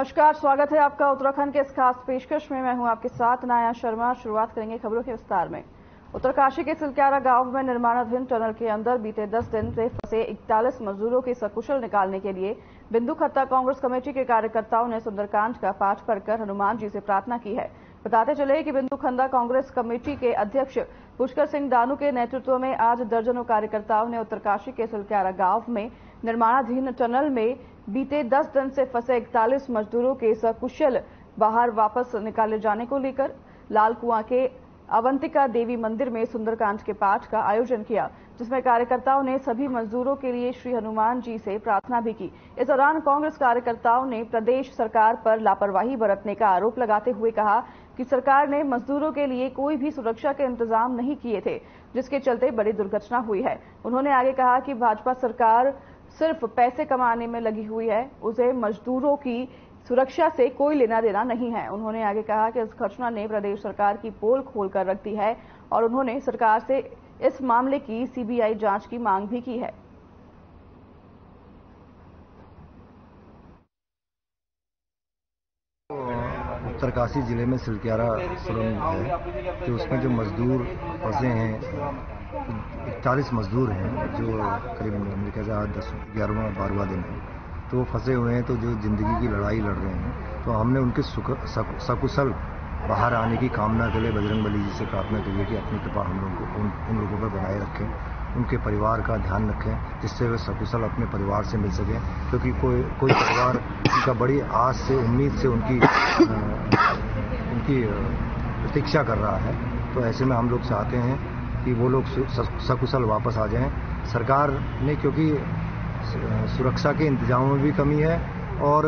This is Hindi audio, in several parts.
नमस्कार, स्वागत है आपका उत्तराखंड के इस खास पेशकश में। मैं हूं आपके साथ नाया शर्मा। शुरुआत करेंगे खबरों के विस्तार में। उत्तरकाशी के सिलक्यारा गांव में निर्माणाधीन टनल के अंदर बीते 10 दिन से फंसे 41 मजदूरों के सकुशल निकालने के लिए बिंदु खत्ता कांग्रेस कमेटी के कार्यकर्ताओं ने सुंदरकांड का पाठ पढ़कर हनुमान जी से प्रार्थना की है। बताते चले कि बिंदु खत्ता कांग्रेस कमेटी के अध्यक्ष पुष्कर सिंह दानू के नेतृत्व में आज दर्जनों कार्यकर्ताओं ने उत्तरकाशी के सिलक्यारा गांव में निर्माणाधीन टनल में बीते 10 दिन से फंसे 41 मजदूरों के सकुशल बाहर वापस निकाले जाने को लेकर लाल कुआं के अवंतिका देवी मंदिर में सुंदरकांड के पाठ का आयोजन किया, जिसमें कार्यकर्ताओं ने सभी मजदूरों के लिए श्री हनुमान जी से प्रार्थना भी की। इस दौरान कांग्रेस कार्यकर्ताओं ने प्रदेश सरकार पर लापरवाही बरतने का आरोप लगाते हुए कहा कि सरकार ने मजदूरों के लिए कोई भी सुरक्षा के इंतजाम नहीं किए थे, जिसके चलते बड़ी दुर्घटना हुई है। उन्होंने आगे कहा कि भाजपा सरकार सिर्फ पैसे कमाने में लगी हुई है, उसे मजदूरों की सुरक्षा से कोई लेना देना नहीं है। उन्होंने आगे कहा कि इस घटना ने प्रदेश सरकार की पोल खोलकर रख दी है और उन्होंने सरकार से इस मामले की सीबीआई जांच की मांग भी की है। उत्तरकाशी जिले में सिलक्यारा सुरंग है, तो उसमें जो मजदूर फंसे हैं 41 मजदूर हैं, जो करीब मेरे ख्याल से 10-11वां दिन है, तो वो फंसे हुए हैं। तो जो जिंदगी की लड़ाई लड़ रहे हैं, तो हमने उनके सकुशल बाहर आने की कामना के लिए बजरंगबली जी से प्रार्थना की है कि अपनी कृपा हम लोगों को उन लोगों पर बनाए रखें, उनके परिवार का ध्यान रखें, जिससे वे सकुशल अपने परिवार से मिल सकें। क्योंकि कोई परिवार उनका बड़ी आस से, उम्मीद से उनकी प्रतीक्षा कर रहा है। तो ऐसे में हम लोग चाहते हैं कि वो लोग सकुशल वापस आ जाएं। सरकार ने, क्योंकि सुरक्षा के इंतजामों में भी कमी है और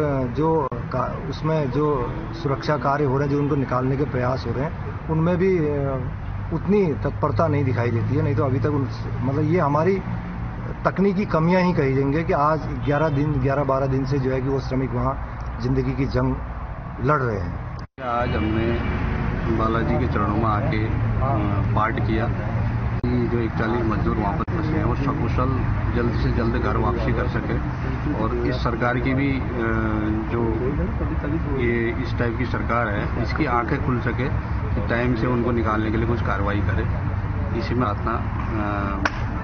उसमें जो सुरक्षा कार्य हो रहे हैं, जो उनको निकालने के प्रयास हो रहे हैं, उनमें भी उतनी तत्परता नहीं दिखाई देती है। नहीं तो अभी तक मतलब ये हमारी तकनीकी कमियां ही कही जाएंगे कि आज 11-12 दिन से जो है कि वो श्रमिक वहाँ जिंदगी की जंग लड़ रहे हैं। आज हमने बालाजी के चरणों में आके पाठ किया कि जो 41 मजदूर वहाँ पर फंसे हैं वो सकुशल जल्द से जल्द घर वापसी कर सके और इस सरकार की भी जो ये इस टाइप की सरकार है, इसकी आंखें खुल सके कि टाइम से उनको निकालने के लिए कुछ कार्रवाई करे। इसी में प्रार्थना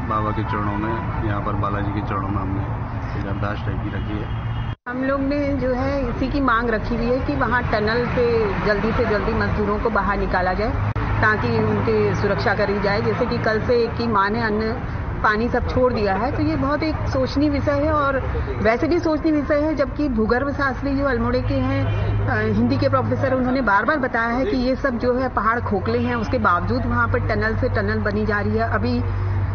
बाबा के चरणों में, यहाँ पर बालाजी के चरणों में हमने एक अरदास टाइप की रखी है। हम लोग ने जो है इसी की मांग रखी हुई है कि वहाँ टनल से जल्दी मजदूरों को बाहर निकाला जाए ताकि उनकी सुरक्षा करी जाए। जैसे कि कल से एक की मां ने अन्न पानी सब छोड़ दिया है, तो ये बहुत एक सोचनीय विषय है और वैसे भी सोचनीय विषय है। जबकि भूगर्भ शास्त्री जो अल्मोड़े के हैं, हिंदी के प्रोफेसर, उन्होंने बार बार बताया है कि ये सब जो है पहाड़ खोखले हैं, उसके बावजूद वहाँ पर टनल से टनल बनी जा रही है। अभी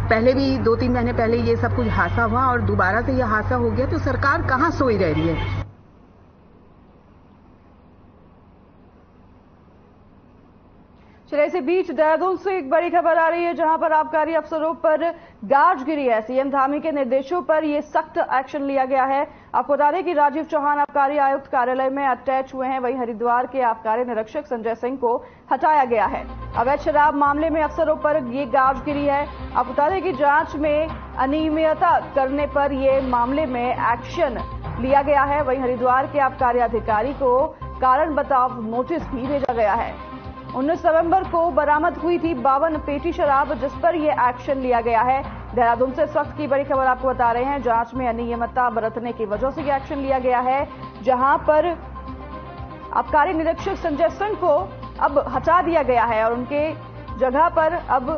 पहले भी 2-3 महीने पहले ये सब कुछ हादसा हुआ और दोबारा से यह हादसा हो गया, तो सरकार कहाँ सोई रह रही है। चलिए, इसी बीच देहरादून से एक बड़ी खबर आ रही है, जहां पर आबकारी अफसरों पर गाज गिरी है। सीएम धामी के निर्देशों पर यह सख्त एक्शन लिया गया है। आपको बता दें कि राजीव चौहान आबकारी आयुक्त कार्यालय में अटैच हुए हैं। वहीं हरिद्वार के आबकारी निरीक्षक संजय सिंह को हटाया गया है। अवैध शराब मामले में अफसरों पर ये गाज गिरी है। आपको बता दें कि जांच में अनियमितता करने पर यह मामले में एक्शन लिया गया है। वहीं हरिद्वार के आबकारी अधिकारी को कारण बताओ नोटिस भी भेजा गया है। 19 नवंबर को बरामद हुई थी 52 पेटी शराब, जिस पर यह एक्शन लिया गया है। देहरादून से इस वक्त की बड़ी खबर आपको बता रहे हैं। जांच में अनियमितता बरतने की वजह से यह एक्शन लिया गया है, जहां पर आबकारी निरीक्षक संजय सिंह को अब हटा दिया गया है और उनके जगह पर अब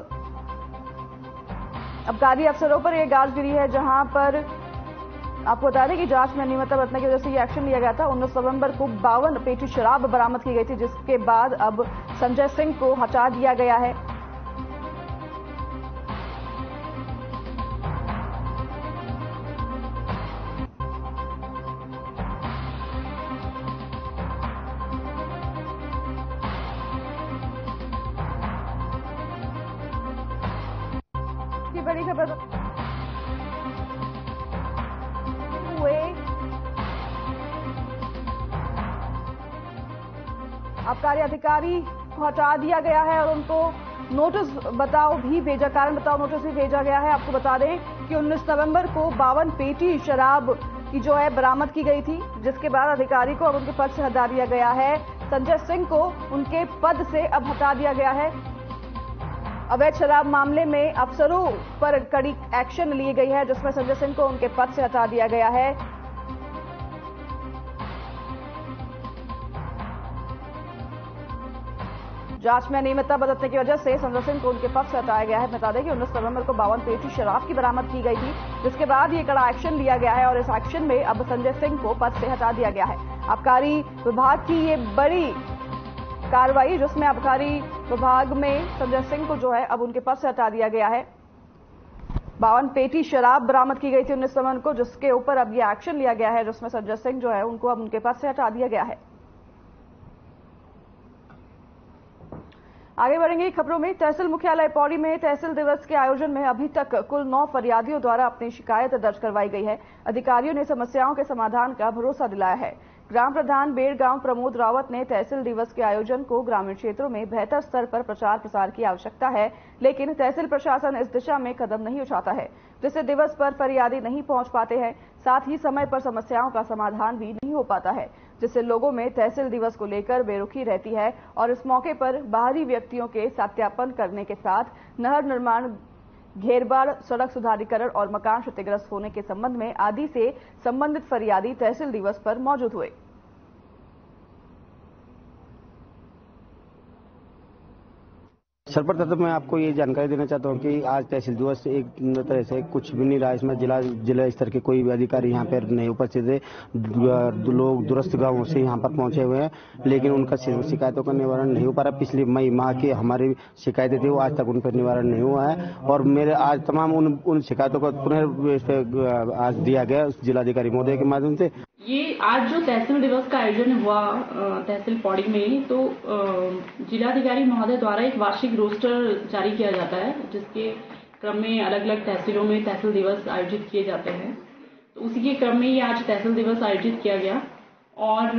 आबकारी अफसरों पर यह गाज गिरी है, जहां पर आपको बता दें कि जांच में अनियमितता बरतने की वजह से यह एक्शन लिया गया था। 19 नवंबर को 52 पेटी शराब बरामद की गई थी, जिसके बाद अब संजय सिंह को हटा दिया गया है। की बड़ी खबर आबकारी अधिकारी को हटा दिया गया है और उनको नोटिस बताओ भी भेजा, कारण बताओ नोटिस भी भेजा गया है। आपको बता दें कि 19 नवंबर को 52 पेटी शराब की जो है बरामद की गई थी, जिसके बाद अधिकारी को अब उनके पद से हटा दिया गया है। संजय सिंह को उनके पद से अब हटा दिया गया है। अवैध शराब मामले में अफसरों पर कड़ी एक्शन ली गई है, जिसमें संजय सिंह को उनके पद से हटा दिया गया है। जांच में अनियमितता बरतने की वजह से संजय सिंह को उनके पद से हटाया गया है। बता दें कि 19 नवंबर को 52 पेटी शराब की बरामद की गई थी, जिसके बाद ये कड़ा एक्शन लिया गया है और इस एक्शन में अब संजय सिंह को पद से हटा दिया गया है। आबकारी विभाग की ये बड़ी कार्रवाई, जिसमें आबकारी विभाग में संजय सिंह को जो है अब उनके पद से हटा दिया गया है। 52 पेटी शराब बरामद की गई थी 19 नवंबर को, जिसके ऊपर अब ये एक्शन लिया गया है, जिसमें संजय सिंह जो है उनको अब उनके पद से हटा दिया गया है। आगे बढ़ेंगे खबरों में। तहसील मुख्यालय पौड़ी में तहसील दिवस के आयोजन में अभी तक कुल 9 फरियादियों द्वारा अपनी शिकायत दर्ज करवाई गई है। अधिकारियों ने समस्याओं के समाधान का भरोसा दिलाया है। ग्राम प्रधान बेड़गांव प्रमोद रावत ने तहसील दिवस के आयोजन को ग्रामीण क्षेत्रों में बेहतर स्तर पर प्रचार प्रसार की आवश्यकता है, लेकिन तहसील प्रशासन इस दिशा में कदम नहीं उठाता है, जिससे दिवस पर फरियादी नहीं पहुंच पाते हैं। साथ ही समय पर समस्याओं का समाधान भी नहीं हो पाता है, जिससे लोगों में तहसील दिवस को लेकर बेरुखी रहती है और इस मौके पर बाहरी व्यक्तियों के सत्यापन करने के साथ नहर निर्माण, घेरबाड़, सड़क सुधारीकरण और मकान क्षतिग्रस्त होने के संबंध में आदि से संबंधित फरियादी तहसील दिवस पर मौजूद हुए। सर्वप्रथम मैं आपको ये जानकारी देना चाहता हूँ कि आज तहसील दिवस एक तरह से कुछ भी नहीं रहा। इसमें जिला स्तर के कोई भी अधिकारी यहाँ पर नहीं उपस्थित है। लोग दूरस्थ गांवों से यहाँ पर पहुंचे हुए हैं, लेकिन उनका शिकायतों का निवारण नहीं हो पा रहा। पिछले मई माह की हमारी शिकायतें थी, वो आज तक उन पर निवारण नहीं हुआ है और मेरे आज तमाम उन शिकायतों को पुनः आज दिया गया जिलाधिकारी महोदय के माध्यम से। ये आज जो तहसील दिवस का आयोजन हुआ तहसील पौड़ी में, तो जिलाधिकारी महोदय द्वारा एक वार्षिक रोस्टर जारी किया जाता है, जिसके क्रम में अलग अलग तहसीलों में तहसील दिवस आयोजित किए जाते हैं। तो उसी के क्रम में ये आज तहसील दिवस आयोजित किया गया और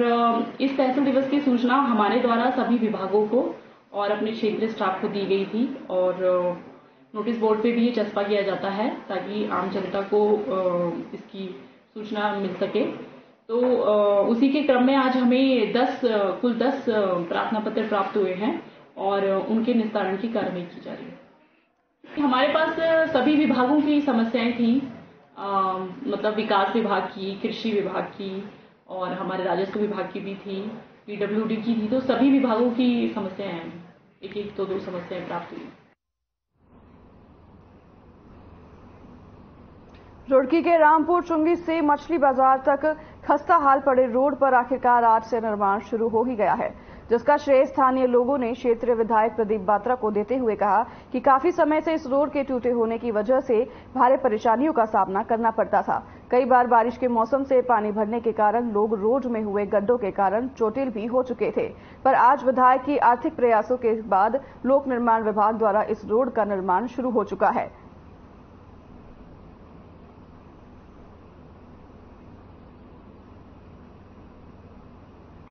इस तहसील दिवस की सूचना हमारे द्वारा सभी विभागों को और अपने क्षेत्रीय स्टाफ को दी गई थी और नोटिस बोर्ड पे भी ये चस्पा किया जाता है ताकि आम जनता को इसकी सूचना मिल सके। तो उसी के क्रम में आज हमें कुल 10 प्रार्थना पत्र प्राप्त हुए हैं और उनके निस्तारण की कार्रवाई की जा रही है। हमारे पास सभी विभागों की समस्याएं थी, मतलब विकास विभाग की, कृषि विभाग की और हमारे राजस्व विभाग की भी थी, पीडब्ल्यूडी की थी। तो सभी विभागों की समस्याएं हैं, एक तो 2 समस्याएं प्राप्त हुई। रुड़की के रामपुर चुंगी से मछली बाजार तक खस्ता हाल पड़े रोड पर आखिरकार आज से निर्माण शुरू हो ही गया है, जिसका श्रेय स्थानीय लोगों ने क्षेत्रीय विधायक प्रदीप बात्रा को देते हुए कहा कि काफी समय से इस रोड के टूटे होने की वजह से भारी परेशानियों का सामना करना पड़ता था। कई बार बारिश के मौसम से पानी भरने के कारण लोग रोड में हुए गड्ढों के कारण चोटिल भी हो चुके थे, पर आज विधायक की आर्थिक प्रयासों के बाद लोक निर्माण विभाग द्वारा इस रोड का निर्माण शुरू हो चुका है।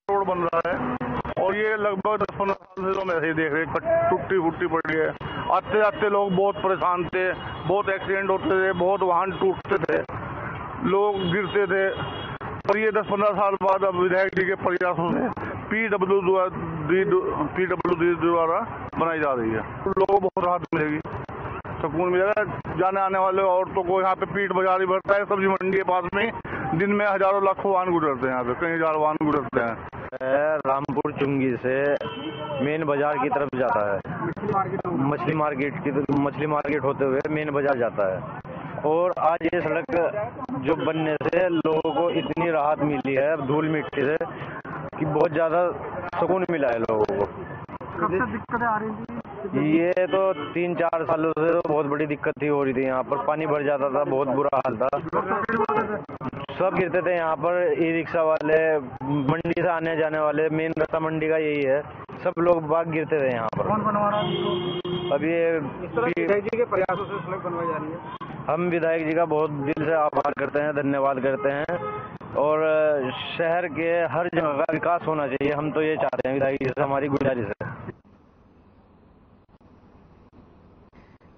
रोड बन रहा है और ये लगभग 10-15 साल से तो हम ऐसे ही देख रहे हैं, टूटी फूटी पड़ी है। आते जाते लोग बहुत परेशान थे, बहुत एक्सीडेंट होते थे, बहुत वाहन टूटते थे, लोग गिरते थे। और ये 10-15 साल बाद अब विधायक जी के प्रयासों से पीडब्ल्यूडी द्वारा बनाई जा रही है। लोगों को बहुत राहत मिलेगी, सुकून मिलेगा। जाने आने वाले औरतों को यहाँ पे पीट बाजार भरता है, सब्जी मंडी के पास में दिन में हजारों लाखों वाहन गुजरते हैं, यहाँ पे कई हजार वाहन गुजरते हैं। रामपुर चुंगी से मेन बाजार की तरफ जाता है, मछली मार्केट होते हुए मेन बाजार जाता है। और आज ये सड़क जो बनने से लोगों को इतनी राहत मिली है धूल मिट्टी से कि बहुत ज्यादा सुकून मिला है लोगों को। कब से दिक्कतें आ रही थी? ये तो 3-4 सालों से तो बहुत बड़ी दिक्कत हो रही थी। यहाँ पर पानी भर जाता था, बहुत बुरा हाल था, सब गिरते थे यहाँ पर। ई रिक्शा वाले, मंडी से आने जाने वाले, मेन रास्ता मंडी का यही है, सब लोग बाग गिरते थे यहाँ पर। कौन बनवा रहा है? अब ये विधायक जी के प्रयासों से सड़क बनवाई जा रही है। हम विधायक जी का बहुत दिल से आभार करते हैं, धन्यवाद करते हैं और शहर के हर जगह का विकास होना चाहिए। हम तो ये चाहते हैं, विधायक जी से हमारी गुजारिश है।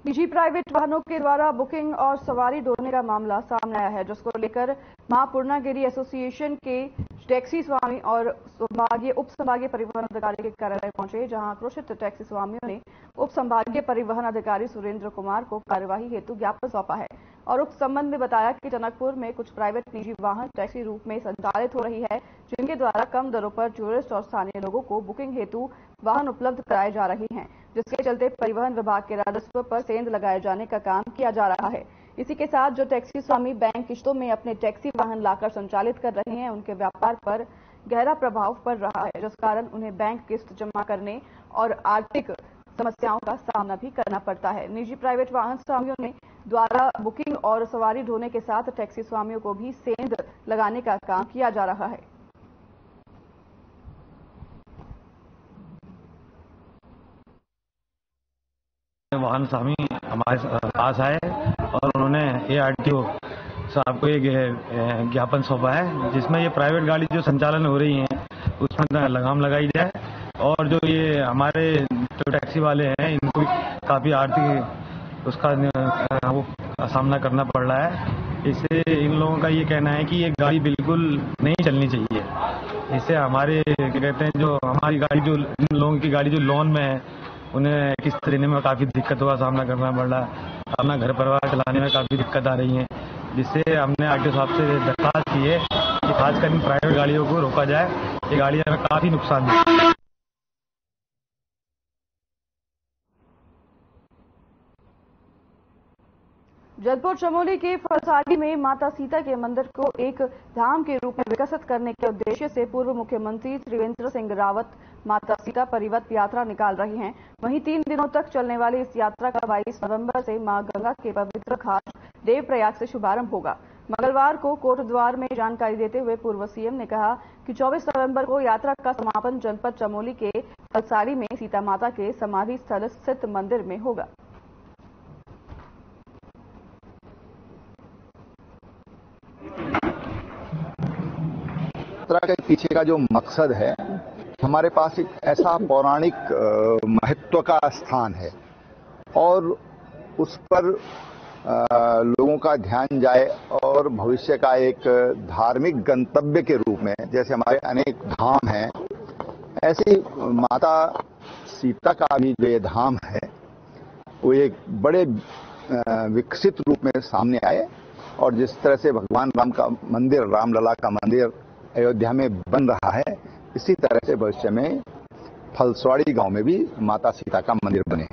निजी प्राइवेट वाहनों के द्वारा बुकिंग और सवारी ढोने का मामला सामने आया है, जिसको लेकर महापूर्णागिरी एसोसिएशन के टैक्सी स्वामी और उप संभागीय परिवहन अधिकारी के कार्यालय पहुंचे, जहां आक्रोशित टैक्सी स्वामियों ने उप संभागीय परिवहन अधिकारी सुरेंद्र कुमार को कार्यवाही हेतु ज्ञापन सौंपा है और उक्त संबंध में बताया कि टनकपुर में कुछ प्राइवेट निजी वाहन टैक्सी रूप में संचालित हो रही है, जिनके द्वारा कम दरों पर टूरिस्ट और स्थानीय लोगों को बुकिंग हेतु वाहन उपलब्ध कराए जा रहे हैं, जिसके चलते परिवहन विभाग के राजस्व पर सेंध लगाए जाने का काम किया जा रहा है। इसी के साथ जो टैक्सी स्वामी बैंक किश्तों में अपने टैक्सी वाहन लाकर संचालित कर रहे हैं, उनके व्यापार पर गहरा प्रभाव पड़ रहा है, जिस कारण उन्हें बैंक किस्त जमा करने और आर्थिक समस्याओं का सामना भी करना पड़ता है। निजी प्राइवेट वाहन स्वामियों ने द्वारा बुकिंग और सवारी ढोने के साथ टैक्सी स्वामियों को भी सेंध लगाने का काम किया जा रहा है। वाहन स्वामी हमारे पास आए और उन्होंने ARTO साहब को एक ज्ञापन सौंपा है, जिसमें ये प्राइवेट गाड़ी जो संचालन हो रही है उसमें लगाम लगाई जाए और जो ये हमारे जो टैक्सी वाले हैं इनको काफी आर्थिक उसका वो सामना करना पड़ रहा है। इससे इन लोगों का ये कहना है कि ये गाड़ी बिल्कुल नहीं चलनी चाहिए। इससे हमारे क्या कहते हैं जो हमारी गाड़ी जो इन लोगों की गाड़ी जो लोन में है उन्हें किस्त देने में काफी दिक्कतों का सामना करना पड़ रहा है, अपना घर परिवार चलाने में काफी दिक्कत आ रही है, जिससे हमने RTO साहब से दरख्वास्त की है कि खासकर इन प्राइवेट गाड़ियों को रोका जाए। ये गाड़ियां हमें काफी नुकसान देती है। जयपुर चमोली के फलसाड़ी में माता सीता के मंदिर को एक धाम के रूप में विकसित करने के उद्देश्य से पूर्व मुख्यमंत्री त्रिवेंद्र सिंह रावत माता सीता परिवत यात्रा निकाल रहे हैं। वहीं 3 दिनों तक चलने वाली इस यात्रा का 22 नवंबर से मां गंगा के पवित्र घाट देवप्रयाग से शुभारंभ होगा। मंगलवार को कोटद्वार में जानकारी देते हुए पूर्व सीएम ने कहा कि 24 नवंबर को यात्रा का समापन जनपद चमोली के फलसाड़ी में सीता माता के समाधि स्थल स्थित मंदिर में होगा। यात्रा के पीछे का जो मकसद है, हमारे पास एक ऐसा पौराणिक महत्व का स्थान है और उस पर लोगों का ध्यान जाए और भविष्य का एक धार्मिक गंतव्य के रूप में, जैसे हमारे अनेक धाम हैं, ऐसे माता सीता का भी जो ये धाम है वो एक बड़े विकसित रूप में सामने आए और जिस तरह से भगवान राम का मंदिर, रामलला का मंदिर अयोध्या में बन रहा है, इसी तरह से भविष्य में फलसाड़ी गांव में भी माता सीता का मंदिर बने।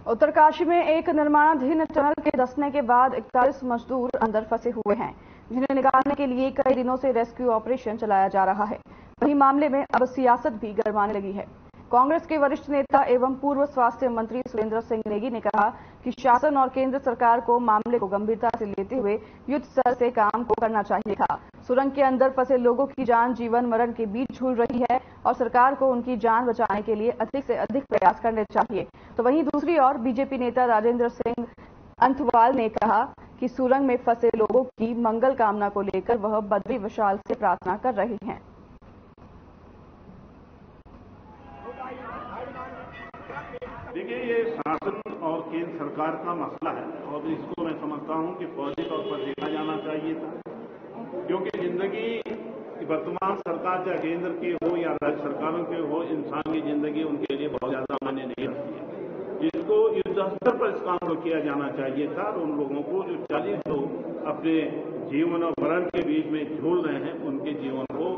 उत्तरकाशी में एक निर्माणाधीन टनल के धंसने के बाद 41 मजदूर अंदर फंसे हुए हैं, जिन्हें निकालने के लिए कई दिनों से रेस्क्यू ऑपरेशन चलाया जा रहा है। वहीं मामले में अब सियासत भी गरमाने लगी है। कांग्रेस के वरिष्ठ नेता एवं पूर्व स्वास्थ्य मंत्री सुरेंद्र सिंह नेगी ने कहा कि शासन और केंद्र सरकार को मामले को गंभीरता से लेते हुए युद्ध स्तर से काम को करना चाहिए था। सुरंग के अंदर फंसे लोगों की जान जीवन मरण के बीच झूल रही है और सरकार को उनकी जान बचाने के लिए अधिक से अधिक प्रयास करने चाहिए। तो वहीं दूसरी ओर बीजेपी नेता राजेंद्र सिंह अंथवाल ने कहा कि सुरंग में फंसे लोगों की मंगल कामना को लेकर वह बद्री विशाल से प्रार्थना कर रहे हैं। देखिए, ये शासन और केंद्र सरकार का मसला है और इसको मैं समझता हूं कि फौरी तौर पर देखा जाना चाहिए था, क्योंकि जिंदगी वर्तमान सरकार चाहे केंद्र की हो या राज्य सरकारों की हो, इंसान की जिंदगी उनके लिए बहुत ज्यादा मायने नहीं रखती है। इसको युद्ध स्तर पर इस काम को किया जाना चाहिए था और उन लोगों को जो 40 लोग अपने जीवन और मरण के बीच में झूल रहे हैं, उनके जीवन को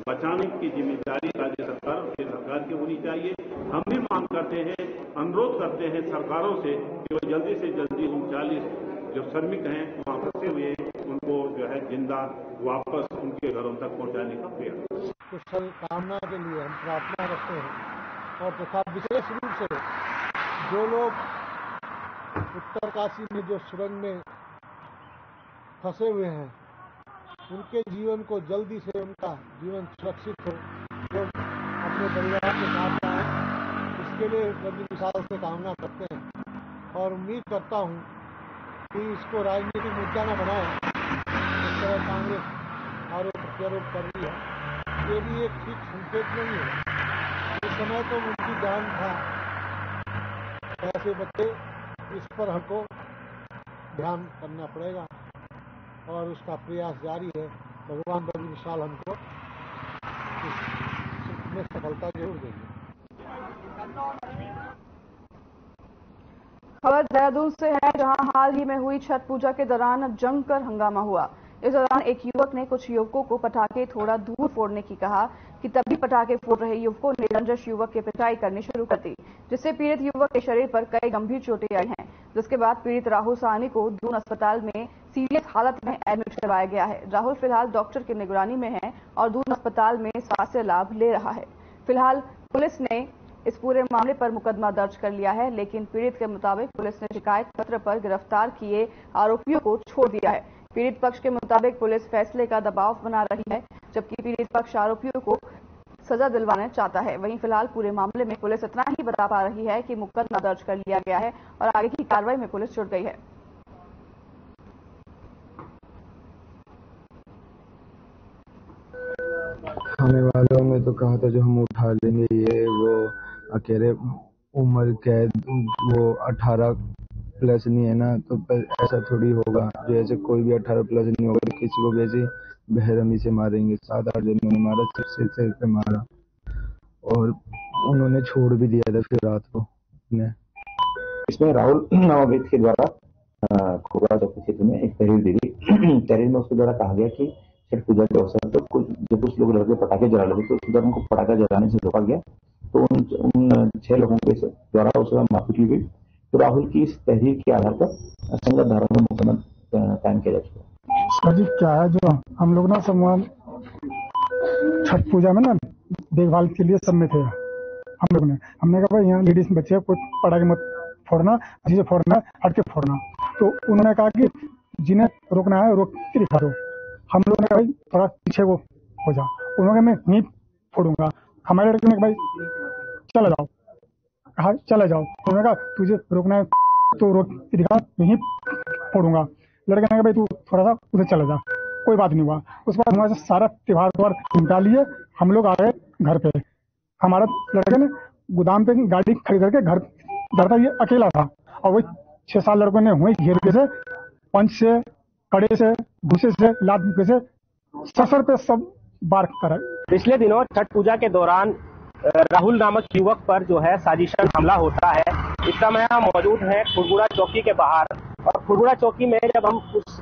बचाने की जिम्मेदारी राज्य सरकार और केंद्र सरकार की होनी चाहिए। हम भी मांग करते हैं, अनुरोध करते हैं सरकारों से कि वो जल्दी से जल्दी उन 40 जो श्रमिक हैं वहां फंसे हुए, उनको जो है जिंदा वापस उनके घरों तक पहुंचाने का प्रयास। कुशल कामना के लिए हम प्रार्थना करते हैं और तथा विशेष रूप से जो लोग उत्तरकाशी में जो सुरंग में फंसे हुए हैं, उनके जीवन को जल्दी से उनका जीवन सुरक्षित हो, जो अपने परिवार के साथ आए, इसके लिए बड़ी विशाल से कामना करते हैं और उम्मीद करता हूं कि इसको राजनीतिक मुद्दा न बनाए, इस तरह कांग्रेस आरोप प्रत्यारोप कर रही है, ये भी एक ठीक संकेत नहीं है। इस समय तो उनकी जान था, कैसे बचे इस पर हमको ध्यान करना पड़ेगा और उसका प्रयास जारी है। भगवान बड़ी विशाल हमको इसमें सफलता जरूर देंगे। खबर देहरादून से है, जहां हाल ही में हुई छठ पूजा के दौरान जमकर हंगामा हुआ। इस दौरान एक युवक ने कुछ युवकों को पटाखे थोड़ा दूर फोड़ने की कहा कि तभी पटाखे फोड़ रहे युवकों ने रंजश युवक की पिटाई करनी शुरू कर दी, जिससे पीड़ित युवक के शरीर पर कई गंभीर चोटें आई हैं। जिसके बाद पीड़ित राहुल साहनी को दून अस्पताल में सीरियस हालत में एडमिट करवाया गया है। राहुल फिलहाल डॉक्टर की निगरानी में है और दून अस्पताल में स्वास्थ्य लाभ ले रहा है। फिलहाल पुलिस ने इस पूरे मामले पर मुकदमा दर्ज कर लिया है, लेकिन पीड़ित के मुताबिक पुलिस ने शिकायत पत्र पर गिरफ्तार किए आरोपियों को छोड़ दिया है। पीड़ित पक्ष के मुताबिक पुलिस फैसले का दबाव बना रही है, जबकि पीड़ित पक्ष आरोपियों को सजा दिलवाना चाहता है। वहीं फिलहाल पूरे मामले में पुलिस इतना ही बता पा रही है कि मुकदमा दर्ज कर लिया गया है और आगे की कार्रवाई में पुलिस जुट गई है। थाने वालों ने तो कहा था जो हम उठा लेंगे, ये वो अकेले उम्र कैद, वो 18 प्लस नहीं है ना, तो ऐसा थोड़ी होगा। जैसे कोई भी 18 प्लस नहीं होगा तो किसी को भी ऐसे बेरहमी से मारेंगे। 7-8 जनों ने मारा, सिर पे मारा और उन्होंने छोड़ भी दिया था फिर रात को। इसमें राहुल नवाबिद के द्वारा खोबरा चौकी क्षेत्र में एक तहरीर दी गई। तहरीर में उसके द्वारा कहा गया कि छठ पूजा के अवसर पर कुछ लोग लड़के पटाखे जला रहे थे, तो उस दौरान उनको पटाखा जलाने से रोका गया, तो उन 6 लोगों के द्वारा उसका मारपीट की गई। तो राहुल की इस तहरीर के आधार पर संगत धारा में मुकदमा कायम किया जा चुका है। जी क्या है, जो हम लोग ना सब छठ पूजा में ना देखभाल के लिए सब में थे हम लोग ने। हमने कहा भाई यहाँ लेडीज बच्चे कुछ पटाखे मत फोड़ना, जिसे फोड़ना हट के फोड़ना। तो उन्होंने कहा कि जिन्हें रोकना है रोक के दिखा दो। हम लोगों ने कहा भाई थोड़ा पीछे वो हो जा। उन्होंने मैं नहीं फोड़ूंगा। हमारे लड़के ने भाई चले जाओ, कहा चले जाओ। उन्होंने कहा तुझे रोकना है तो रोक के दिखा, नहीं फोड़ूंगा। लड़के ने कहा भाई तू थोड़ा सा उधर चले जा, कोई बात नहीं हुआ। उसके बाद हमारे सारा त्योहार निपटा लिए, हम लोग आ गए घर पे। हमारा लड़के ने गोदाम पे गाड़ी खड़ी करके घर था, ये अकेला था और वही 6-7 लड़कों ने वही घेर के से पंच से, कड़े से, भूसे से, लात से ससर पे सब बार करा। पिछले दिनों छठ पूजा के दौरान राहुल नामक युवक पर जो है साजिशन हमला होता है। इस समय हम मौजूद हैं खुड़बुड़ा चौकी के बाहर, और खुड़बुड़ा चौकी में जब हम उस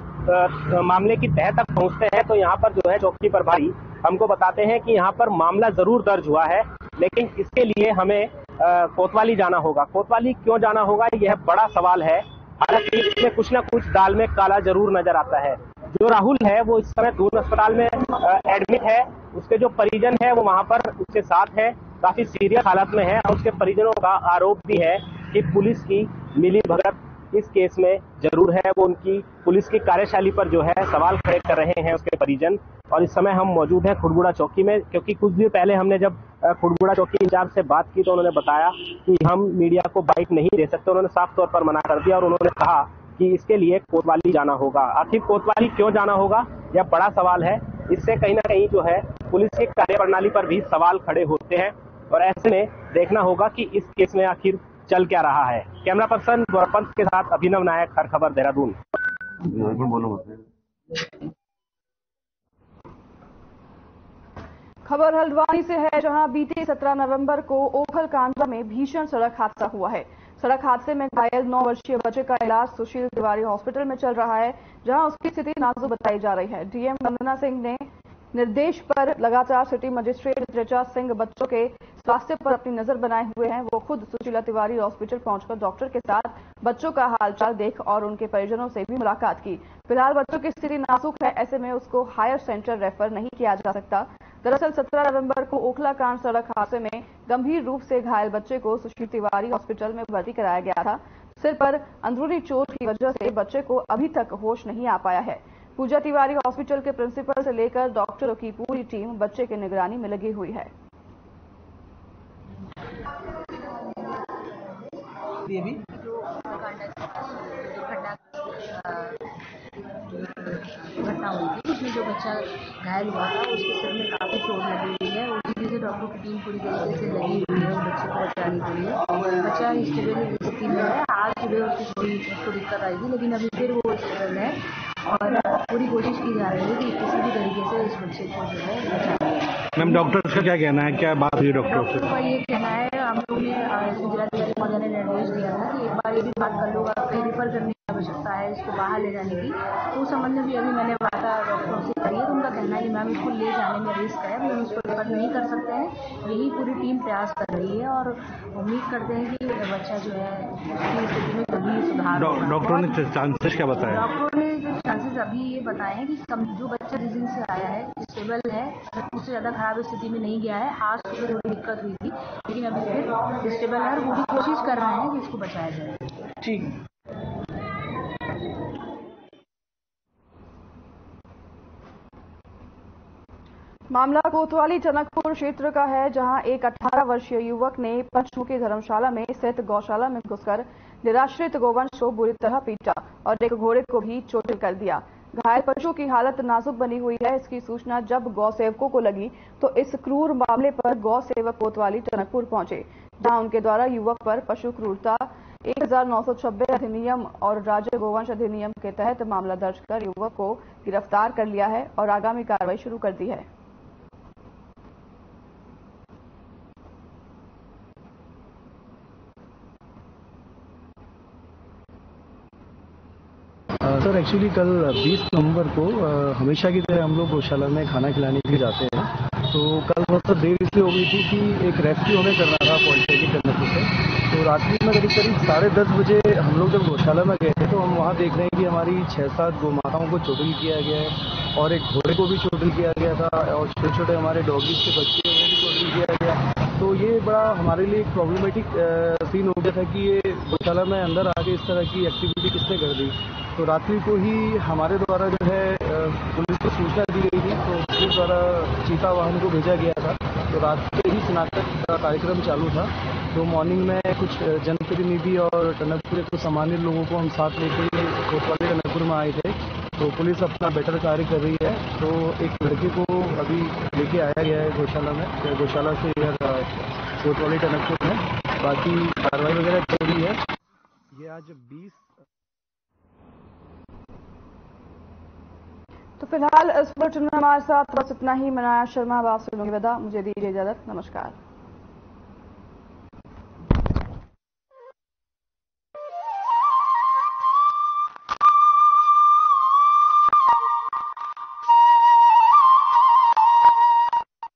मामले की तह तक पहुंचते हैं तो यहाँ पर जो है चौकी प्रभारी हमको बताते हैं कि यहाँ पर मामला जरूर दर्ज हुआ है, लेकिन इसके लिए हमें कोतवाली जाना होगा। कोतवाली क्यों जाना होगा, यह बड़ा सवाल है। हालांकि इसमें कुछ न कुछ दाल में काला जरूर नजर आता है। जो राहुल है वो इस समय दून अस्पताल में एडमिट है। उसके जो परिजन है वो वहां पर उसके साथ है, काफी सीरियस हालत में है। और उसके परिजनों का आरोप भी है कि पुलिस की मिली भगत इस केस में जरूर है। वो उनकी पुलिस की कार्यशैली पर जो है सवाल खड़े कर रहे हैं उसके परिजन। और इस समय हम मौजूद हैं खुड़बुड़ा चौकी में, क्योंकि कुछ दिन पहले हमने जब खुड़बुड़ा चौकी इंचार्ज से बात की तो उन्होंने बताया कि हम मीडिया को बाइट नहीं दे सकते। उन्होंने साफ तौर पर मना कर दिया और उन्होंने कहा कि इसके लिए कोतवाली जाना होगा। आखिर कोतवाली क्यों जाना होगा, यह बड़ा सवाल है। इससे कहीं ना कहीं जो है पुलिस की कार्यप्रणाली पर भी सवाल खड़े होते हैं, और ऐसे में देखना होगा कि इस केस में आखिर चल क्या रहा है। कैमरा पर्सन गौरवपंत के साथ अभिनव नायक, हर खबर देहरादून। खबर हल्द्वानी से है, जहां बीते 17 नवंबर को ओखल कांडा में भीषण सड़क हादसा हुआ है। सड़क हादसे में घायल 9 वर्षीय बच्चे का इलाज सुशील तिवारी हॉस्पिटल में चल रहा है, जहां उसकी स्थिति नाजुक बताई जा रही है। डीएम वंदना सिंह ने निर्देश पर लगातार सिटी मजिस्ट्रेट ऋचा सिंह बच्चों के स्वास्थ्य पर अपनी नजर बनाए हुए हैं। वो खुद सुशीला तिवारी हॉस्पिटल पहुंचकर डॉक्टर के साथ बच्चों का हालचाल देख और उनके परिजनों से भी मुलाकात की। फिलहाल बच्चों की स्थिति नाजुक है, ऐसे में उसको हायर सेंटर रेफर नहीं किया जा सकता। दरअसल 17 नवंबर को ओखला कांड सड़क हादसे में गंभीर रूप से घायल बच्चे को सुशील तिवारी हॉस्पिटल में भर्ती कराया गया था। सिर पर अंदरूनी चोट की वजह से बच्चे को अभी तक होश नहीं आ पाया है। पूजा तिवारी हॉस्पिटल के प्रिंसिपल से लेकर डॉक्टरों की पूरी टीम बच्चे की निगरानी में लगी हुई है। घटना हुई थी, जिसमें जो बच्चा घायल हुआ था उसके सिर में काफ़ी चोट लगी हुई है। ओटीपी से डॉक्टर की टीम पूरी तरीके से लगी हुई है उस बच्चे को बचाने के लिए। बच्चा स्टेबल स्थिति में है। आज सुबह उसको दिक्कत आई थी, लेकिन अभी फिर वो स्टेबल है और पूरी कोशिश की जा रही है कि किसी भी तरीके से इस बच्चे को जो है बचाया। मैम डॉक्टर का क्या कहना है, क्या बात हुई डॉक्टर से? का ये कहना है, हम लोग ने जिलाधिकारी महोदय ने निर्देश दिया था कि एक बार ये भी बात कर लो, कहीं रिफर करने की आवश्यकता है इसको बाहर ले जाने की। तो उस संबंध में भी अभी मैंने बात डॉक्टर से करी है, तो उनका कहना है कि मैम इसको ले जाने में रिस्क है, हम उसको रिफर नहीं कर सकते हैं। यही पूरी टीम प्रयास कर रही है और उम्मीद करते हैं कि बच्चा जो है उसकी स्थिति में जल्दी सुधार। डॉक्टरों ने चांसेस क्या बताया? डॉक्टरों ने जो चांसेस अभी ये बताए हैं कि जो बच्चा जिस दिन से आया है स्टेबल है, उससे ज़्यादा खराब स्थिति में नहीं गया है। आज सुबह थोड़ी दिक्कत हुई थी, लेकिन अभी फिर स्टेबल है और पूरी कोशिश कर रहे हैं कि इसको बचाया जाए। ठीक। मामला कोतवाली टनकपुर क्षेत्र का है, जहां एक 18 वर्षीय युवक ने पंचमुखी धर्मशाला में स्थित गौशाला में घुसकर निराश्रित गोवंश को बुरी तरह पीटा और एक घोड़े को भी चोटिल कर दिया। घायल पशु की हालत नाजुक बनी हुई है। इसकी सूचना जब गौ सेवकों को लगी तो इस क्रूर मामले पर गौ सेवक कोतवाली टनकपुर पहुंचे, जहां उनके द्वारा युवक पर पशु क्रूरता 1926 अधिनियम और राज्य गोवंश अधिनियम के तहत मामला दर्ज कर युवक को गिरफ्तार कर लिया है और आगामी कार्रवाई शुरू कर दी है। सर एक्चुअली कल 20 नवंबर को हमेशा की तरह हम लोग गौशाला में खाना खिलाने के लिए जाते हैं। तो कल बहुत देर इसलिए हो गई थी कि एक रेस्क्यू हमें करना था पॉलिटेक्निक टनकपुर से। तो रात्रि में करीब 10:30 बजे हम लोग जब गौशाला में गए थे तो हम वहाँ देख रहे हैं कि हमारी 6-7 गौ माताओं को चोटिल किया गया है और एक घोड़े को भी चोटिल किया गया था और छोटे छोटे हमारे डॉगीज के बच्चे को भी चोटिल किया गया। तो ये बड़ा हमारे लिए एक प्रॉब्लमेटिक सीन हो गया था कि ये गौशाला में अंदर आके इस तरह की एक्टिविटी किसने कर दी। तो रात्रि को ही हमारे द्वारा जो है पुलिस को सूचना दी गई थी, तो पुलिस द्वारा चीता वाहन को भेजा गया था। तो रात से ही शनाख्त का कार्यक्रम चालू था। तो मॉर्निंग में कुछ जनप्रतिनिधि और टनकपुर के कुछ सामान्य लोगों को हम साथ लेके कोतवाली टनकपुर में आए थे। तो पुलिस अपना बेटर कार्य कर रही है। तो एक लड़के को अभी लेके आया गया है गौशाला में, गौशाला से इधर कोतवाली टनकपुर में। बाकी कार्रवाई वगैरह चल रही है। ये आज 20। तो फिलहाल इस बुलेटिन में हमारे साथ बस इतना ही। मनाया शर्मा, आप से लूंगी विदा। मुझे दीजिए इजाजत। नमस्कार।